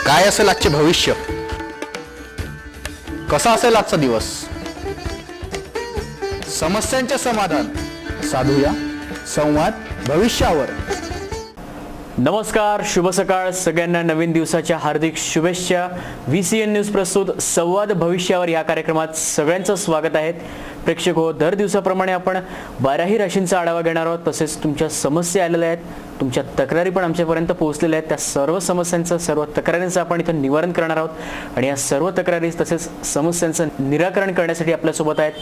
काय असेल आजचे भविष्य, कसा असेल आजचा दिवस, समस्यांचे समाधान साधूया संवाद भविष्यावर। नमस्कार, शुभ सकाळ सगळ्यांना। नवीन दिवसाच्या हार्दिक शुभेच्छा। VCN न्यूज प्रस्तुत संवाद भविष्यावर या कार्यक्रमात सगळ्यांचं स्वागत आहे। प्रेक्षक हो, दर दिवसाप्रमाणे आपण 12ही राशींचा आढावा घेणार आहोत। तसेच तुमच्या समस्या आलेल्या आहेत, तुमच्या तक्रारी पण आमच्यापर्यंत पोहोचलेल्या आहेत। त्या सर्व समस्यांचं, सर्व तक्रारींचं आपण इथं निवारण करणार आहोत आणि या सर्व तक्रारी तसेच समस्यांचं निराकरण करण्यासाठी आपल्यासोबत आहेत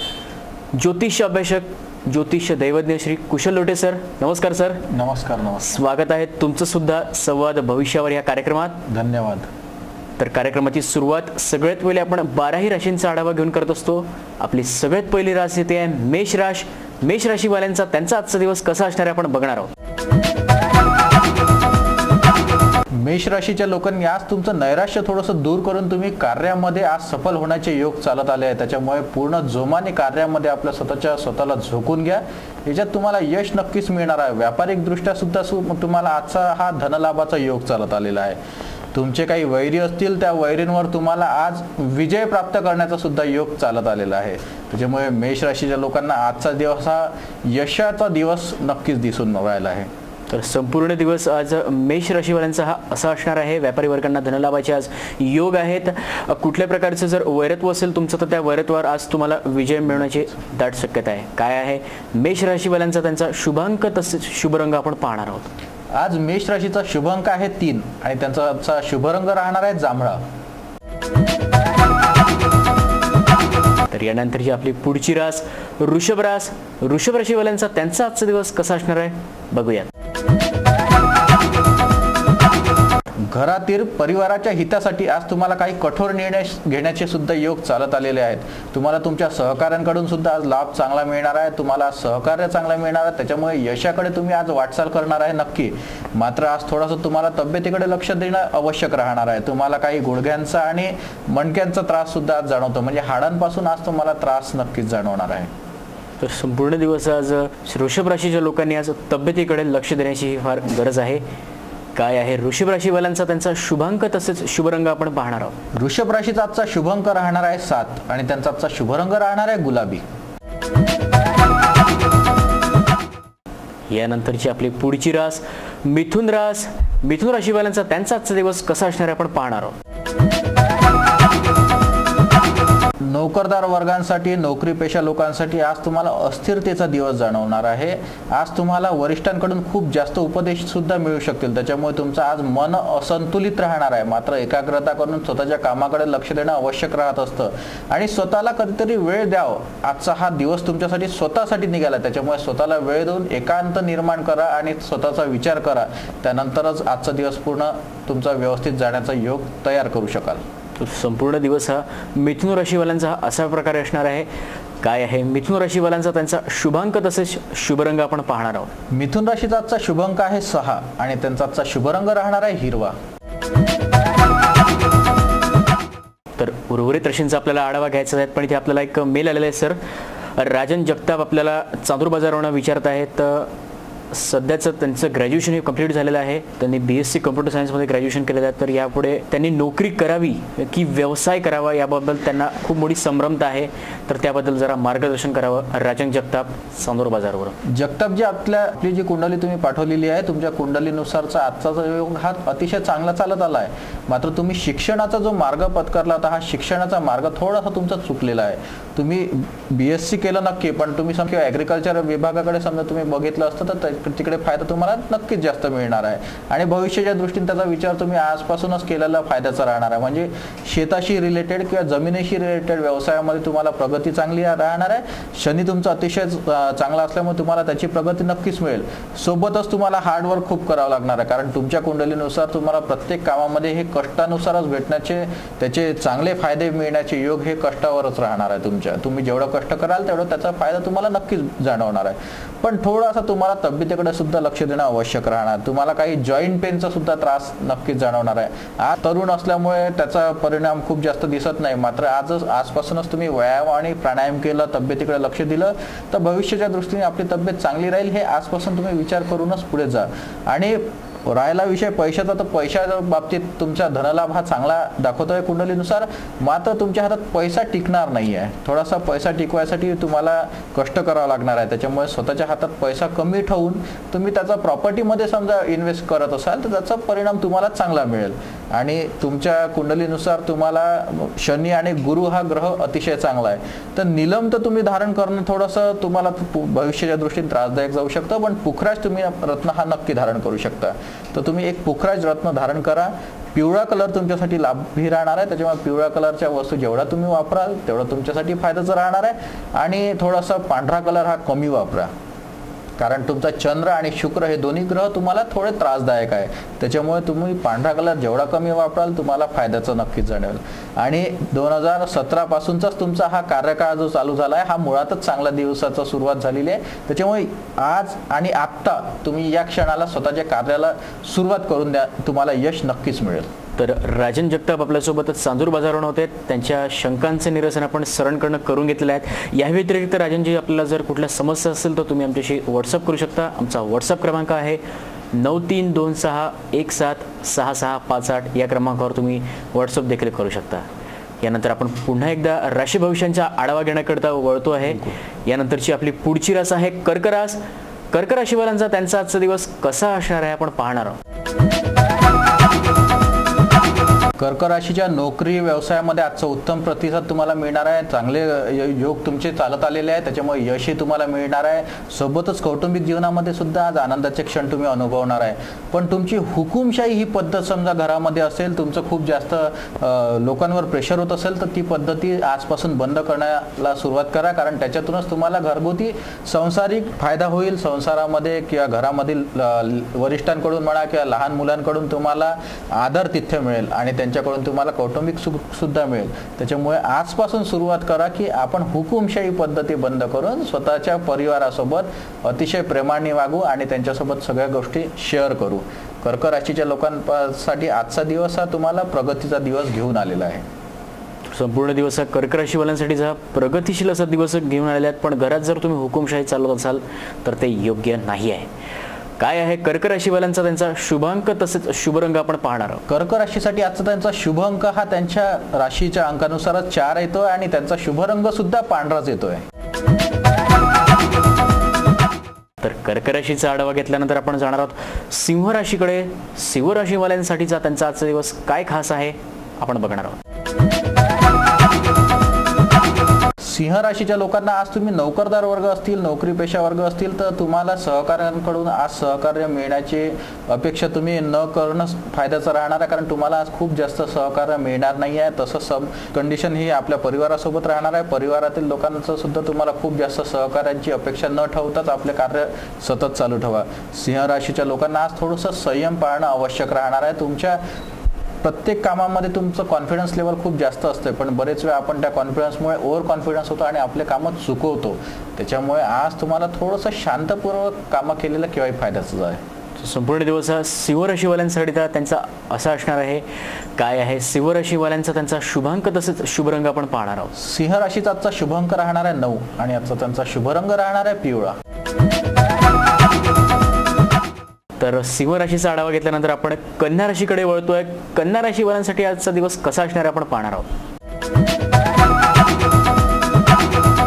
ज्योतिष अभ्यासक, ज्योतिष दैवज्ञ श्री कुशल लोटे सर। नमस्कार सर। नमस्कार। स्वागत आहे तुमचं सुद्धा संवाद भविष्यावर या कार्यक्रमात। धन्यवाद। तर कार्यक्रमाची सुरुवात सगळ्यात पहिले आपण 12ही राशींचा आढावा घेऊन करत असतो। आपली सगळ्यात पहिली राशी येते आहे मेष राशी। मेष राशीवाल्यांचा त्यांचा आजचा दिवस कसा असणार आहे आपण बघणार आहोत। मेष राशीच्या लोकांनी आज तुमचं नैराश्य थोडंसं दूर करून तुम्ही कार्यामध्ये आज सफल होण्याचे योग चालत आले आहेत। त्याच्यामुळे पूर्ण जोमाने कार्यामध्ये आपल्या स्वतःला झोकून घ्या। याच्यात तुम्हाला यश नक्कीच मिळणार आहे। व्यापारिक दृष्ट्या सुद्धा तुम्हाला आजचा हा धनलाभाचा योग चालत आलेला आहे। तुमचे काही वैरी असतील त्या वैरींवर तुम्हाला आज विजय प्राप्त करण्याचा सुद्धा योग चालत आलेला आहे। त्याच्यामुळे मेष राशीच्या लोकांना आजचा दिवस हा यशाचा दिवस नक्कीच दिसून राहिला आहे। तर संपूर्ण दिवस आज मेष राशीवाल्यांचा हा असा असणार आहे। व्यापारी वर्गांना धनलाभाचे आज योग आहेत। कुठल्या प्रकारचं जर वैरत्व असेल तुमचं तर त्या वैरत्वावर आज तुम्हाला विजय मिळण्याची दाट शक्यता आहे। काय आहे मेष राशीवाल्यांचा त्यांचा शुभांक तसेच शुभ रंग आपण पाहणार आहोत। आज मेष राशीचा शुभ अंक आहे 3 आणि त्यांचा शुभ रंग राहणार आहे जांभळा। तर यानंतरची आपली पुढची रास वृषभ रास। वृषभ राशीवाल्यांचा त्यांचा आजचा दिवस कसा असणार आहे बघूयात। घरातील परिवाराच्या हितासाठी आज तुम्हाला काही कठोर निर्णय घेण्याचे सुद्धा योग चालत आलेले आहेत। तुम्हाला तुमच्या सहकाऱ्यांकडून सुद्धा आज लाभ चांगला मिळणार आहे। तुम्हाला सहकार्य चांगला मिळणार आहे, त्याच्यामुळे यशाकडे तुम्ही आज वाटचाल करणार आहे नक्की। मात्र आज थोडंसं तुम्हाला तब्येतीकडे लक्ष देणं आवश्यक राहणार आहे। तुम्हाला काही गुडघ्यांचा आणि मणक्यांचा त्रास सुद्धा आज जाणवतो, म्हणजे हाडांपासून आज तुम्हाला त्रास नक्कीच जाणवणार आहे। तर संपूर्ण दिवस आज वृषभ राशीच्या लोकांनी आज तब्येतीकडे लक्ष देण्याची फार गरज आहे। काय आहे वृषभ राशीवाल्यांचा त्यांचा शुभांक तसेच शुभ रंग आपण पाहणार आहोत। वृषभ राशीचा आजचा शुभांक राहणार आहे 7 आणि त्यांचा आजचा शुभ रंग राहणार आहे गुलाबी। यानंतरची आपली पुढची रास मिथुन रास। मिथुन राशीवाल्यांचा त्यांचा आजचा दिवस कसा असणार आहे आपण पाहणार आहोत। नोकरदार वर्गांसाठी, नोकरी पेशा लोकांसाठी आज तुम्हाला अस्थिरतेचा दिवस जाणवणार आहे। आज तुम्हाला वरिष्ठांकडून खूप जास्त उपदेश सुद्धा मिळू शकतील, त्याच्यामुळे तुमचं आज मन असंतुलित राहणार आहे। मात्र एकाग्रता करून स्वतःच्या कामाकडे लक्ष देणं आवश्यक राहत असतं आणि स्वतःला कधीतरी वेळ द्यावं। आजचा हा दिवस तुमच्यासाठी स्वतःसाठी निघाला, त्याच्यामुळे स्वतःला वेळ देऊन एकांत निर्माण करा आणि स्वतःचा विचार करा। त्यानंतरच आजचा दिवस पूर्ण तुमचा व्यवस्थित जाण्याचा योग तयार करू शकाल। संपूर्ण दिवस हा मिथुन राशीवाल्यांचा अशा प्रकारे असणार आहे। काय आहे मिथुन राशीवाल्यांचा त्यांचा शुभांक तसेच शुभ रंग आपण पाहणार आहोत। मिथुन राशीचा आजचा शुभांक आहे 6 आणि त्यांचा आजचा शुभ रंग राहणार आहे हिरवा। तर उर्वरित राशींचा आपल्याला आढावा घ्यायचा आहे, पण इथे आपल्याला एक मेल आलेला आहे सर। राजन जगताप आपल्याला चांदूर बाजारवरून विचारत आहेत। सध्याचं त्यांचं ग्रॅज्युएशन हे कंप्लीट झालेलं आहे। त्यांनी BSc कम्प्युटर सायन्समध्ये ग्रॅज्युएशन केलेलं आहे। तर यापुढे त्यांनी नोकरी करावी की व्यवसाय करावा याबद्दल त्यांना खूप मोठी संभ्रमता आहे। तर त्याबद्दल जरा मार्गदर्शन करावं राजन जगताप चांदूर बाजारवरून। जगतापजी, आपली जी कुंडली तुम्ही पाठवलेली आहे, तुमच्या कुंडलीनुसारचा आजचा योग हा अतिशय चांगला चालत आला आहे। मात्र तुम्ही शिक्षणाचा जो मार्ग पत्करला होता, हा शिक्षणाचा मार्ग थोडासा तुमचा चुकलेला आहे। तुम्ही BSc केलं नक्की, पण तुम्ही समजा ॲग्रिकल्चर विभागाकडे समजा तुम्ही बघितलं असतं तर तिकडे फायदा तुम्हाला नक्कीच जास्त मिळणार आहे आणि भविष्याच्या दृष्टीने त्याचा विचार तुम्ही आजपासूनच केलेला फायद्याचा राहणार आहे। म्हणजे शेताशी रिलेटेड किंवा जमिनीशी रिलेटेड व्यवसायामध्ये तुम्हाला प्रगती चांगली राहणार आहे। शनी तुमचा अतिशय चांगला असल्यामुळे तुम्हाला त्याची प्रगती नक्कीच मिळेल। सोबतच तुम्हाला हार्डवर्क खूप करावं लागणार आहे, कारण तुमच्या कुंडलीनुसार तुम्हाला प्रत्येक कामामध्ये हे कष्टानुसारच भेटण्याचे, त्याचे चांगले फायदे मिळण्याचे योग हे कष्टावरच राहणार आहे। तुम्ही जेवढं कष्ट कराल तेवढं त्याचा फायदा तुम्हाला नक्कीच जाणवणार आहे। पण थोडासा तुम्हाला तब्येतीकडे सुद्धा लक्ष देणं आवश्यक राहणार। तुम्हाला काही जॉईंट पेनचा सुद्धा त्रास नक्कीच जाणवणार आहे। आज तरुण असल्यामुळे त्याचा परिणाम खूप जास्त दिसत नाही, मात्र आजपासूनच तुम्ही व्यायाम आणि प्राणायाम केलं, तब्येतीकडे लक्ष दिलं तर भविष्याच्या दृष्टीने आपली तब्येत चांगली राहील। हे आजपासून तुम्ही विचार करूनच पुढे जा आणि राहिला विषय पैशाचा, तर पैशाच्या बाबतीत तुमचा धनलाभ हा चांगला दाखवतोय कुंडलीनुसार, मात्र तुमच्या हातात पैसा टिकणार नाही आहे. थोडासा पैसा टिकवायसाठी तुम्हाला कष्ट करावं लागणार आहे. त्याच्यामुळे स्वतःच्या हातात पैसा कमी ठेवून तुम्ही त्याचा प्रॉपर्टीमध्ये समजा इन्व्हेस्ट करत असाल तर त्याचा परिणाम तुम्हाला चांगला मिळेल. आणि तुमच्या कुंडलीनुसार तुम्हाला शनी आणि गुरु हा ग्रह अतिशय चांगला आहे. तर नीलम तर तुम्ही धारण करणं थोडंसं तुम्हाला भविष्याच्या दृष्टीने त्रासदायक जाऊ शकतं, पण पुखराज तुम्ही रत्न हा नक्की धारण करू शकता. तर तुम्ही एक पुखराज रत्न धारण करा. पिवळा कलर तुमच्यासाठी लाभी राहणार आहे, त्याच्यामुळे पिवळ्या कलरच्या वस्तू जेवढा तुम्ही वापराल तेवढं तुमच्यासाठी फायद्याचं राहणार आहे. आणि थोडासा पांढरा कलर हा कमी वापरा, कारण तुमचा चंद्र आणि शुक्र हे दोन्ही ग्रह तुम्हाला थोडे त्रासदायक आहे. त्याच्यामुळे तुम्ही पांढरा कलर जेवढा कमी वापराल तुम्हाला फायद्याचं नक्कीच जाणवेल. आणि 2017 पासूनचाच तुमचा हा कार्यकाळ जो चालू झाला आहे हा मुळातच चांगल्या दिवसाचा सुरुवात झालेली आहे. त्याच्यामुळे आज आणि आत्ता तुम्ही या क्षणाला स्वतःच्या कार्याला सुरुवात करून द्या, तुम्हाला यश नक्कीच मिळेल. तर राजन जगताप आपल्यासोबतच चांदूर बाजारवरून होते. त्यांच्या शंकांचे निरसन आपण सरणकडनं करून घेतलेले आहेत. या व्यतिरिक्त राजनजी, आपल्याला जर कुठल्या समस्या असेल तर तुम्ही आमच्याशी व्हॉट्सअप करू शकता. आमचा व्हॉट्सअप क्रमांक आहे 9326176658. या क्रमांकावर तुम्ही व्हॉट्सअप देखील करू शकता. यानंतर आपण पुन्हा एकदा राशी भविष्यांचा आढावा घेण्याकरता वळतो आहे. यानंतरची आपली पुढची रास आहे कर्क रास. कर्क राशीवाल्यांचा त्यांचा आजचा दिवस कसा असणार आहे आपण पाहणार आहोत. कर्क राशीच्या नोकरी व्यवसायामध्ये आजचा उत्तम प्रतिसाद तुम्हाला मिळणार आहे. चांगले योग तुमचे चालत आलेले आहे, त्याच्यामुळे यशही तुम्हाला मिळणार आहे. सोबतच कौटुंबिक जीवनामध्ये सुद्धा आज आनंदाचे क्षण तुम्ही अनुभवणार आहे. पण तुमची हुकुमशाही ही पद्धत समजा घरामध्ये असेल, तुमचं खूप जास्त लोकांवर प्रेशर होत असेल तर ती पद्धती आजपासून बंद करण्याला सुरुवात करा, कारण त्याच्यातूनच तुम्हाला घरगुती सांसारिक फायदा होईल. संसारामध्ये किंवा घरामधील वरिष्ठांकडून म्हणा किंवा लहान मुलांकडून तुम्हाला आदर तिथ्य मिळेल आणि त्यांच्याकडून तुम्हाला कौटुंबिक सुख सुद्धा मिळेल. त्याच्यामुळे आजपासून सुरुवात करा की आपण हुकुमशाही पद्धती बंद करून स्वतःच्या परिवारासोबत अतिशय प्रेमाने वागू आणि त्यांच्यासोबत सगळ्या गोष्टी शेअर करू. कर्क राशीच्या लोकांसाठी आजचा दिवस हा तुम्हाला प्रगतीचा दिवस घेऊन आलेला आहे. संपूर्ण दिवस हा कर्क राशीवाल्यांसाठीचा प्रगतिशील असा दिवस घेऊन आलेला आहे. पण घरात जर तुम्ही हुकुमशाही चालवत असाल तर ते योग्य नाही आहे. काय आहे कर्क राशीवाल्यांचा त्यांचा शुभांक तसेच शुभ रंग आपण पाहणार आहोत. कर्क राशीसाठी आजचा त्यांचा शुभ अंक हा त्यांच्या राशीच्या अंकानुसारच 4 येतोय आणि त्यांचा शुभ रंग सुद्धा पांढराच येतोय. तर कर्क राशीचा आढावा घेतल्यानंतर आपण जाणार आहोत सिंह राशीकडे. सिंह राशीवाल्यांसाठीचा त्यांचा आजचा दिवस काय खास आहे आपण बघणार आहोत. सिंह राशीच्या लोकांना आज तुम्ही नोकरदार वर्ग असतील, नोकरीपेशा वर्ग असतील तर तुम्हाला सहकार्यांकडून आज सहकार्य मिळण्याची अपेक्षा तुम्ही न करणं फायद्याचं राहणार आहे, कारण तुम्हाला आज खूप जास्त सहकार्य मिळणार नाही आहे. तसं सब कंडिशन ही आपल्या परिवारासोबत राहणार आहे. परिवारातील लोकांचं सुद्धा तुम्हाला खूप जास्त सहकार्याची अपेक्षा न ठेवताच आपले कार्य सतत चालू ठेवा. सिंह राशीच्या लोकांना आज थोडंसं संयम पाळणं आवश्यक राहणार आहे. तुमच्या प्रत्येक कामामध्ये तुमचं कॉन्फिडन्स लेवल खूप जास्त असते, पण बरेच वेळा आपण त्या कॉन्फिडन्समुळे ओव्हर कॉन्फिडन्स होतो आणि आपले कामं चुकवतो. त्याच्यामुळे आज तुम्हाला थोडंसं शांतपूर्वक कामं केलेलं केव्हाही फायद्याचं आहे. संपूर्ण दिवस हा सिंह राशीवाल्यांसाठी त्यांचा असा असणार आहे. काय आहे सिंह राशीवाल्यांचा त्यांचा शुभांक तसेच शुभ रंग आपण पाहणार आहोत. सिंह राशीचा आजचा शुभांक राहणार आहे 9 आणि आजचा त्यांचा शुभ रंग राहणार आहे पिवळा. तर सिंह राशीचा आढावा घेतल्यानंतर आपण कन्या राशीकडे वळतोय. कन्या राशीवाल्यांसाठी आजचा दिवस कसा असणार आहे आपण पाहणार आहोत.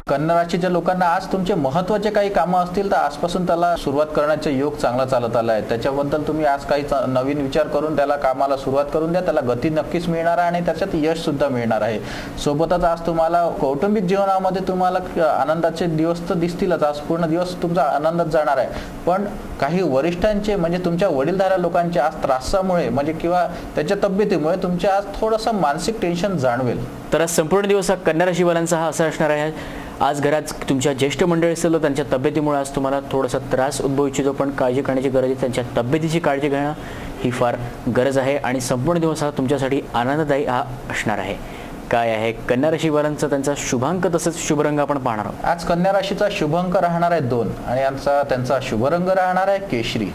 कन्या राशीच्या लोकांना आज तुमचे महत्त्वाचे काही कामं असतील तर आजपासून त्याला सुरुवात करण्याचे योग चांगला चालत आला आहे. त्याच्याबद्दल तुम्ही आज काही नवीन विचार करून त्याला कामाला सुरुवात करून द्या. त्याला गती नक्कीच मिळणार आहे आणि त्याच्यात यश सुद्धा मिळणार आहे. सोबतच आज तुम्हाला कौटुंबिक जीवनामध्ये तुम्हाला आनंदाचे दिवस तर दिसतीलच. आज पूर्ण दिवस तुमचा आनंदात जाणार आहे, पण काही वरिष्ठांचे म्हणजे तुमच्या वडीलधाऱ्या लोकांच्या आज त्रासामुळे म्हणजे किंवा त्याच्या तब्येतीमुळे तुमच्या आज थोडंसं मानसिक टेन्शन जाणवेल. तर आज संपूर्ण दिवस हा कन्या राशीवाल्यांचा हा असा असणार आहे. आज घरात तुमच्या ज्येष्ठ मंडळी असेल तर त्यांच्या तब्येतीमुळे आज तुम्हाला थोडासा त्रास उद्भवू इच्छितो, पण काळजी करण्याची गरज आहे. त्यांच्या तब्येतीची काळजी घेणं ही फार गरज आहे आणि संपूर्ण दिवस हा तुमच्यासाठी आनंददायी हा असणार आहे. काय आहे कन्या राशीवाल्यांचा त्यांचा शुभांक तसेच शुभ रंग आपण पाहणार आहोत. आज कन्या राशीचा शुभांक राहणार आहे 2 आणि त्यांचा शुभ रंग राहणार आहे केशरी.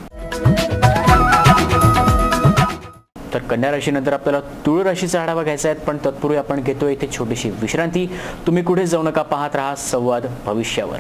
तर कन्या राशीनंतर आपल्याला तुळ राशीचा आढावा घ्यायचा आहे, पण तत्पूर्वी आपण घेतोय इथे छोटीशी विश्रांती. तुम्ही कुठे जाऊ नका, पाहत राहा संवाद भविष्यावर.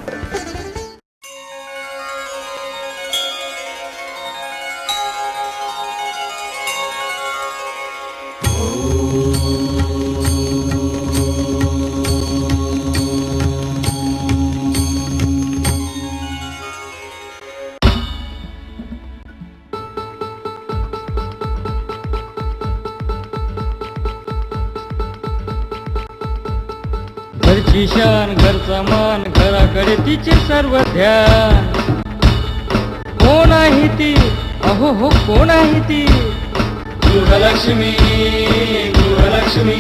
घरची शान घरचा मान घराकडे तिचे सर्व ध्यान. कोण आहे ती अहो हो कोण आहे ती गृहलक्ष्मी गृहलक्ष्मी.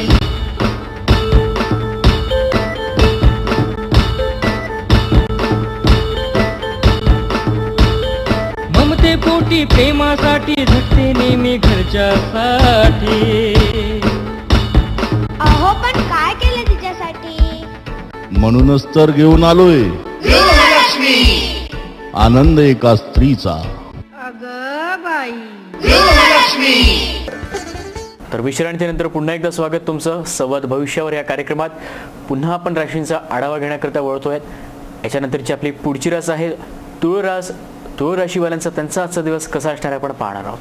ममते पोटी प्रेमासाठी झटते नेहमी घरच्यासाठी. अहो पण काय केलं तिच्यासाठी. म्हणूनच तर घेऊन आलोय गृहलक्ष्मी. आनंद एका स्त्रीचा. अगं बाई. तर विश्रांतीनंतर पुन्हा एकदा स्वागत तुमचं संवाद भविष्यावर या कार्यक्रमात. पुन्हा आपण राशींचा आढावा घेण्याकरता वळतोय. याच्यानंतरची आपली पुढची रास आहे तुळ राशीवाल्यांचा त्यांचा आजचा दिवस कसा असणार आहे आपण पाहणार आहोत.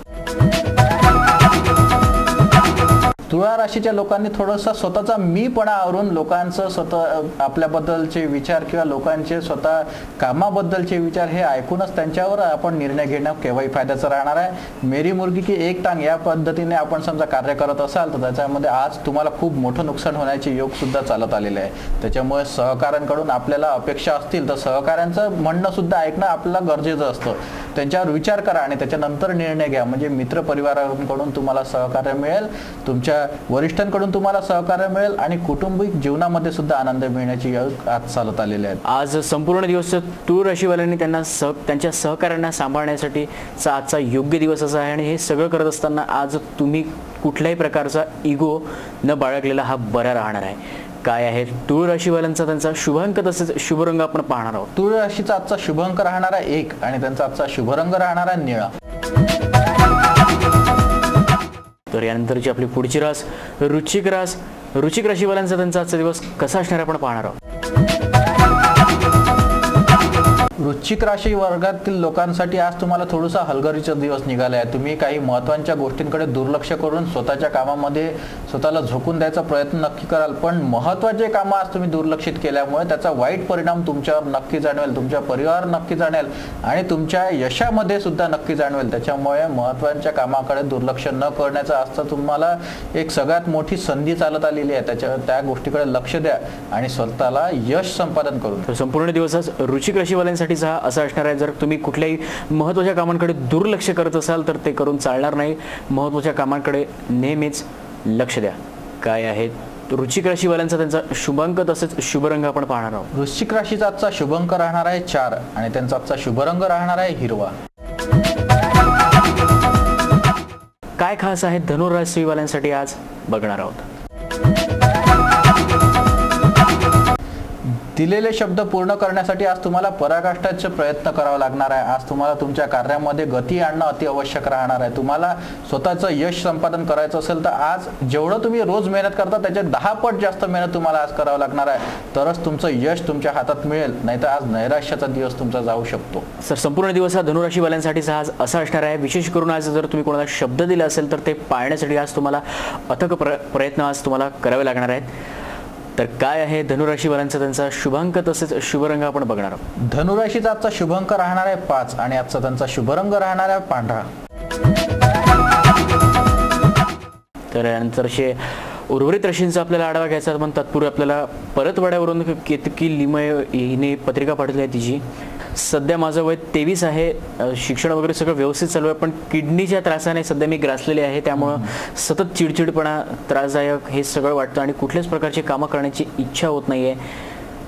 तुळा राशीच्या लोकांनी थोडंसं स्वतःचा मीपणा आवरून लोकांचं स्वतः आपल्याबद्दलचे विचार किंवा लोकांचे स्वतः कामाबद्दलचे विचार हे ऐकूनच त्यांच्यावर आपण निर्णय घेणं केव्हाही फायद्याचं राहणार आहे. मेरी मुर्गी की एक टांग या पद्धतीने आपण समजा कार्य करत असाल तर त्याच्यामध्ये आज तुम्हाला खूप मोठं नुकसान होण्याचे योग सुद्धा चालत आलेले आहे. त्याच्यामुळे सहकाऱ्यांकडून आपल्याला अपेक्षा असतील तर सहकाऱ्यांचं म्हणणं सुद्धा ऐकणं आपल्याला गरजेचं असतं. त्यांच्यावर विचार करा आणि त्याच्यानंतर निर्णय घ्या. म्हणजे मित्र परिवाराकडून तुम्हाला सहकार्य मिळेल, तुमच्या वरिष्ठांकडून तुम्हाला सहकार्य मिळेल आणि कौटुंबिक जीवनामध्ये सुद्धा आनंद मिळण्याची योग आज चालत आलेले आहेत. आज संपूर्ण दिवस तुळ राशीवाल्यांनी त्यांच्या सहकार्यांना सांभाळण्यासाठी आजचा योग्य दिवस असा आहे. आणि हे सगळं करत असताना आज तुम्ही कुठल्याही प्रकारचा इगो न बाळगलेला हा बरा राहणार आहे. काय आहे तुळ राशीवाल्यांचा त्यांचा शुभांक तसेच शुभरंग आपण पाहणार आहोत. तुळ राशीचा आजचा शुभांक राहणार आहे 1 आणि त्यांचा आजचा शुभरंग राहणार आहे निळा. तर यानंतरची आपली पुढची रास वृश्चिक रास. वृश्चिक राशीवाल्यांचा त्यांचा आजचा दिवस कसा असणार आपण पाहणार आहोत. वृश्चिक राशी वर्गातील लोकांसाठी आज तुम्हाला थोडासा हलगर्जीचा दिवस निघाला आहे. तुम्ही काही महत्त्वाच्या गोष्टींकडे दुर्लक्ष करून स्वतःच्या कामामध्ये स्वतःला झोकून द्यायचा प्रयत्न नक्की कराल. पण महत्त्वाचे कामं आज तुम्ही दुर्लक्षित केल्यामुळे त्याचा वाईट परिणाम तुमच्यावर नक्की जाणवेल, तुमच्या परिवारावर नक्की जाणवेल आणि तुमच्या यशामध्ये सुद्धा नक्की जाणवेल. त्याच्यामुळे महत्त्वाच्या कामाकडे दुर्लक्ष न करण्याचं असतं तुम्हाला एक सगळ्यात मोठी संधी चालत आलेली आहे. त्या गोष्टीकडे लक्ष द्या आणि स्वतःला यश संपादन करून. तर संपूर्ण दिवस वृश्चिक राशीवाल्यांसाठी असा असणार आहे. जर तुम्ही कुठल्याही महत्त्वाच्या कामांकडे दुर्लक्ष करत असाल तर ते करून चालणार नाही. महत्त्वाच्या कामांकडे नेहमीच लक्ष द्या. काय आहे वृश्चिक राशीवाल्यांचा त्यांचा शुभांक तसेच शुभरंग आपण पाहणार आहोत. वृश्चिक राशीचा आजचा शुभांक राहणार आहे 4 आणि त्यांचा आजचा शुभरंग राहणार आहे हिरवा. काय खास आहे धनुराशीवाल्यांसाठी आज बघणार आहोत. दिलेले शब्द पूर्ण करण्यासाठी आज तुम्हाला पराकाष्ठाचे प्रयत्न करावा लागणार आहे. आज तुम्हाला तुमच्या कार्यामध्ये गती आणणं अति आवश्यक राहणार आहे. तुम्हाला स्वतःचं यश संपादन करायचं असेल तर आज जेवढं तुम्ही रोज मेहनत करता त्याच्या 10 पट जास्त मेहनत तुम्हाला आज करावं लागणार आहे. तरच तुमचं यश तुमच्या हातात मिळेल, नाहीतर आज नैराश्याचा दिवस तुमचा जाऊ शकतो. सर संपूर्ण दिवस हा धनुराशीवाल्यांसाठीचा आज असा असणार आहे. विशेष करून आज जर तुम्ही कोणाला शब्द दिला असेल तर ते पाळण्यासाठी आज तुम्हाला अथक प्रयत्न आज तुम्हाला करावे लागणार आहेत. तर काय आहे धनुराशीवाल्यांचा त्यांचा शुभांक तसेच शुभरंग आपण बघणार आहोत. धनुराशीचा आजचा शुभांक राहणार आहे 5 आणि आजचा त्यांचा शुभरंग राहणार आहे पांढरा. तर यानंतरचे उर्वरित राशींचा आपल्याला आढावा घ्यायचा पण तत्पूर्वी आपल्याला परतवाड्यावरून केतकी लिमय हिने पत्रिका पाठवली आहे. तिची सध्या माझं वय 23 आहे. शिक्षण वगैरे सगळं व्यवस्थित चालू आहे पण किडनीच्या त्रासाने सध्या मी ग्रासलेले आहे. त्यामुळं सतत चिडचिडपणा त्रासदायक हे सगळं वाटतं आणि कुठल्याच प्रकारची कामं करण्याची इच्छा होत नाहीये.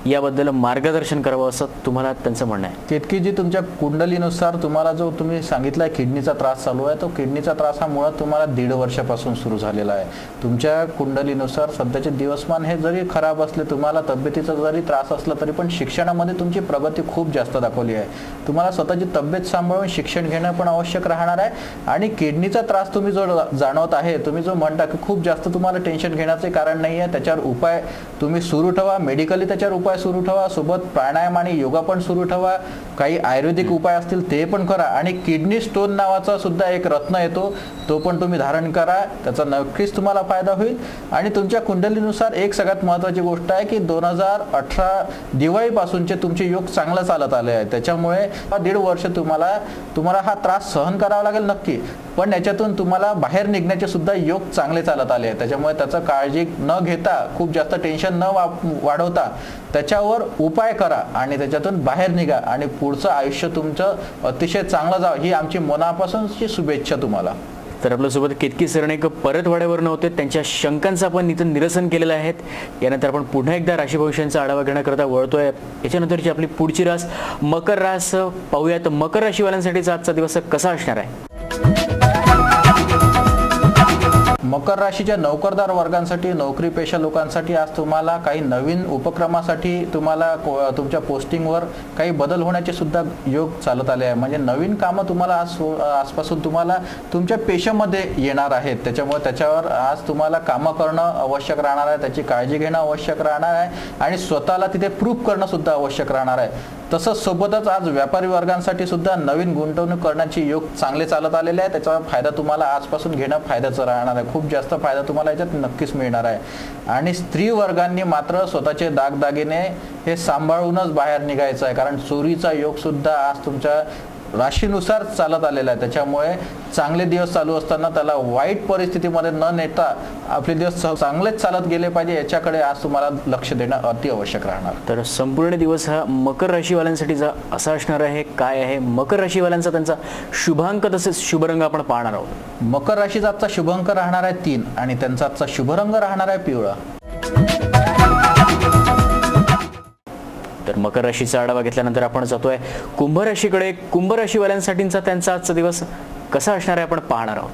याबद्दल मार्गदर्शन करावं असं तुम्हाला त्यांचं म्हणणं आहे. केतकीजी तुमच्या कुंडलीनुसार तुम्हाला जो तुम्ही सांगितलाय किडनीचा त्रास चालू आहे तो किडनीचा त्रास हा मुळात तुम्हाला 1.5 वर्षापासून सुरू झालेला आहे. तुमच्या कुंडलीनुसार सध्याचे दिवसमान हे जरी खराब असले, तुम्हाला तब्येतीचा जरी त्रास असला तरी पण शिक्षणामध्ये तुमची प्रगती खूप जास्त दाखवली आहे. तुम्हाला स्वतःची तब्येत सांभाळून शिक्षण घेणं पण आवश्यक राहणार आहे. आणि किडनीचा त्रास तुम्ही जो जाणवत आहे, तुम्ही जो म्हणता की खूप जास्त तुम्हाला टेन्शन घेण्याचे कारण नाही आहे, त्याच्यावर उपाय तुम्ही सुरू ठेवा. मेडिकली त्याच्यावर उपाय उपाय सुरू ठेवा, सोबत प्राणायाम आणि योगा पण सुरू ठेवा. काही आयुर्वेदिक उपाय असतील ते पण करा आणि किडनी स्टोन नावाचा सुद्धा एक रत्न येतो, तो पण तुम्ही धारण करा. त्याचा नक्कीच तुम्हाला फायदा होईल. आणि तुमच्या कुंडलीनुसार एक सगळ्यात महत्त्वाची गोष्ट आहे की 2018 दिवाळीपासूनचे तुमचे योग चांगला चालत आले आहेत. त्याच्यामुळे 1.5 वर्ष तुम्हाला हा त्रास सहन करावा लागेल नक्की, पण याच्यातून तुम्हाला बाहेर निघण्याचे सुद्धा योग चांगले चालत आले आहेत. त्याच्यामुळे त्याचं काळजी न घेता, खूप जास्त टेन्शन न वाढवता त्याच्यावर उपाय करा आणि त्याच्यातून बाहेर निघा आणि पुढचं आयुष्य तुमचं अतिशय चांगलं जावं ही आमची मनापासूनची शुभेच्छा तुम्हाला. तर आपल्यासोबत केतकी सर एक परतवाड्यावर नव्हते, त्यांच्या शंकांचं आपण इथं निरसन केलेलं आहे. यानंतर आपण पुन्हा एकदा राशी भविष्यांचा आढावा घेण्याकरता वळतोय. याच्यानंतरची आपली पुढची रास मकर रास पाहूयात. मकर राशीवाल्यांसाठीचा आजचा दिवस कसा असणार आहे? मकर राशीच्या नोकरदार वर्गांसाठी, नोकरी पेशा लोकांसाठी आज तुम्हाला काही नवीन उपक्रमासाठी तुम्हाला तुमच्या पोस्टिंगवर काही बदल होण्याचे सुद्धा योग चालत आले आहे. म्हणजे नवीन कामं तुम्हाला आजपासून तुम्हाला तुमच्या पेशामध्ये येणार आहेत. त्याच्यामुळे त्याच्यावर आज तुम्हाला कामं करणं आवश्यक राहणार आहे, त्याची काळजी घेणं आवश्यक राहणार आहे आणि स्वतःला तिथे प्रूफ करणं सुद्धा आवश्यक राहणार आहे. तसंच सोबतच आज व्यापारी वर्गांसाठी सुद्धा नवीन गुंतवणूक करण्याचे योग चांगले चालत आलेले आहे. त्याचा फायदा तुम्हाला आजपासून घेणं फायद्याचं राहणार आहे. खूप जास्त फायदा तुम्हाला याच्यात नक्कीच मिळणार आहे. आणि स्त्री वर्गांनी मात्र स्वतःचे दागदागिने हे सांभाळूनच बाहेर निघायचं आहे, कारण चोरीचा योग सुद्धा आज तुमच्या राशीनुसार चालत आलेला आहे. त्याच्यामुळे चांगले दिवस चालू असताना त्याला वाईट परिस्थितीमध्ये न नेता आपले दिवस चांगलेच चालत गेले पाहिजे, याच्याकडे आज तुम्हाला लक्ष देणं अति आवश्यक राहणार. तर संपूर्ण दिवस हा मकर राशीवाल्यांसाठीचा असा असणार आहे. काय आहे मकर राशीवाल्यांचा त्यांचा शुभांक तसेच शुभरंग आपण पाहणार आहोत. मकर राशीचा आजचा शुभांक राहणार आहे 3 आणि त्यांचा आजचा शुभरंग राहणार आहे पिवळा. तर मकर राशीचा आढावा घेतल्यानंतर आपण जातोय कुंभ राशीकडे. कुंभ राशीवाल्यांसाठीचा त्यांचा आजचा दिवस कसा असणार आहे आपण पाहणार आहोत.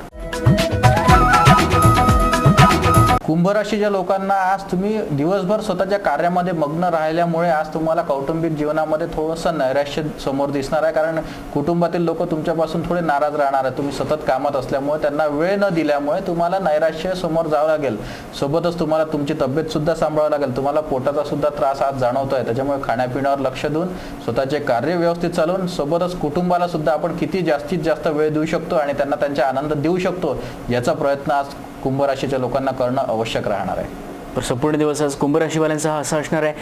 कुंभ राशीच्या लोकांना आज तुम्ही दिवसभर स्वतःच्या कार्यामध्ये मग्न राहिल्यामुळे आज तुम्हाला कौटुंबिक जीवनामध्ये थोडंसं नैराश्य समोर दिसणार आहे, कारण कुटुंबातील लोक तुमच्यापासून थोडे नाराज राहणार आहे. तुम्ही सतत कामात असल्यामुळे त्यांना वेळ न दिल्यामुळे तुम्हाला नैराश्य समोर जावं लागेल. सोबतच तुम्हाला तुमची तब्येत सुद्धा सांभाळावी लागेल. तुम्हाला पोटाचा सुद्धा त्रास आज जाणवतोय. त्याच्यामुळे खाण्यापिण्यावर लक्ष देऊन स्वतःचे कार्य व्यवस्थित चालवून सोबतच कुटुंबाला सुद्धा आपण किती जास्तीत जास्त वेळ देऊ शकतो आणि त्यांना त्यांचा आनंद देऊ शकतो याचा प्रयत्न आज कुंभ राशीच्या लोकांना करणं आवश्यक राहणार आहे. तर संपूर्ण दिवस आज कुंभ राशीवाल्यांचा हा असा असणार आहे.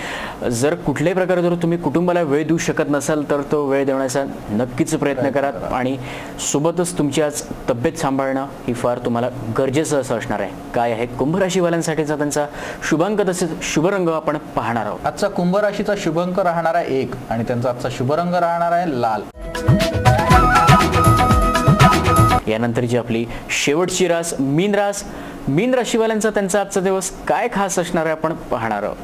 जर कुठल्याही प्रकारे जर तुम्ही कुटुंबाला वेळ देऊ शकत नसाल तर तो वेळ देण्याचा नक्कीच प्रयत्न करा आणि सोबतच तुमची आज तब्येत सांभाळणं ही फार तुम्हाला गरजेचं असं असणार आहे. काय आहे कुंभ राशीवाल्यांसाठीचा त्यांचा शुभांक तसेच शुभरंग आपण पाहणार आहोत. आजचा कुंभ राशीचा शुभांक राहणार आहे 1 आणि त्यांचा आजचा शुभरंग राहणार आहे लाल. यानंतरची आपली शेवटची रास मीन रास. मीन राशीवाल्यांचा त्यांचा आजचा दिवस काय खास असणार आहे आपण पाहणार आहोत.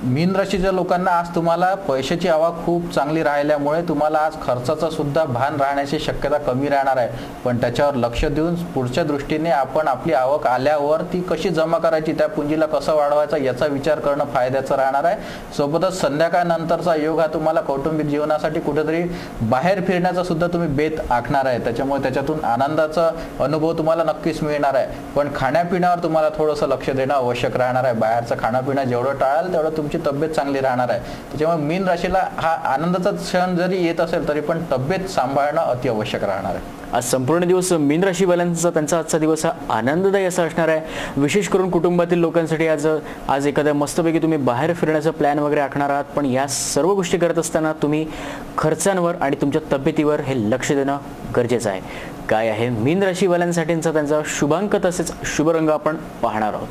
मीन राशीच्या लोकांना आज तुम्हाला पैशाची आवक खूप चांगली राहिल्यामुळे तुम्हाला आज खर्चाचा सुद्धा भान राहण्याची शक्यता कमी राहणार आहे, पण त्याच्यावर लक्ष देऊन पुढच्या दृष्टीने आपण आपली आवक आल्यावर ती कशी जमा करायची, त्या पुंजीला कसं वाढवायचं याचा विचार करणं फायद्याचं राहणार आहे. सोबतच संध्याकाळनंतरचा योग हा तुम्हाला कौटुंबिक जीवनासाठी कुठेतरी बाहेर फिरण्याचा सुद्धा तुम्ही बेत आखणार आहे. त्याच्यामुळे त्याच्यातून आनंदाचा अनुभव तुम्हाला नक्कीच मिळणार आहे, पण खाण्यापिण्यावर तुम्हाला थोडंसं लक्ष देणं आवश्यक राहणार आहे. बाहेरचं खाणंपिणं जेवढं टाळाल तेवढं तुमची तब्येत चांगली राहणार आहे. त्याच्यामुळे मीन राशीला हा आनंदाचा क्षण जरी येत असेल तरी पण तब्येत सांभाळणं अति आवश्यक राहणार आहे. आज संपूर्ण दिवस मीन राशीवाल्यांचा त्यांचा आजचा दिवस हा आनंददायी असा असणार आहे. विशेष करून कुटुंबातील लोकांसाठी आज एखाद्या मस्तपैकी तुम्ही बाहेर फिरण्याचा प्लॅन वगैरे आखणार आहात, पण या सर्व गोष्टी करत असताना तुम्ही खर्चांवर आणि तुमच्या तब्येतीवर हे लक्ष देणं गरजेचं आहे. काय आहे मीन राशीवाल्यांसाठीचा त्यांचा शुभांक तसेच शुभरंग आपण पाहणार आहोत.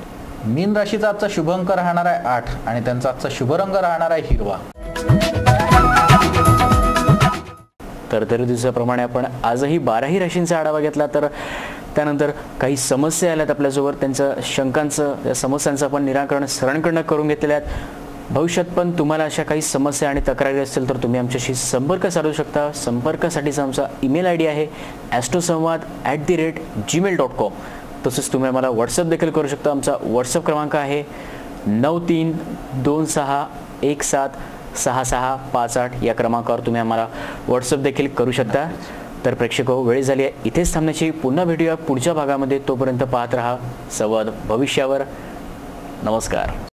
मीन राशीचा आजचा शुभांक राहणार आहे 8 आणि त्यांचा आजचा शुभरंग राहणार आहे हिरवा. तर दर दिवसाप्रमाणे आपण आजही 12ही राशींचा आढावा घेतला, तर त्यानंतर काही समस्या आल्यात आपल्यासोबत. त्यांच्या शंकांचं या समस्यांचं आपण निराकरण सरांकडनं करून घेतलेले आहेत. भविष्यात पण तुम्हाला अशा काही समस्या आणि तक्रारी असतील तर तुम्ही आमच्याशी संपर्क साधू शकता. संपर्कासाठीचा आमचा ईमेल ID आहे astrosamvad@gmail.com. तसेच तुम्ही आम्हाला व्हॉट्सअप देखील करू शकता. आमचा व्हॉट्सअप क्रमांक आहे 9326176658. या क्रमांकावर तुम्ही आम्हाला व्हॉट्सअप देखील करू शकता. तर प्रेक्षक हो, वेळ झाली आहे इथेच थांबण्याची. पुन्हा भेटूया पुढच्या भागामध्ये. तोपर्यंत पाहत रहा संवाद भविष्यावर. नमस्कार.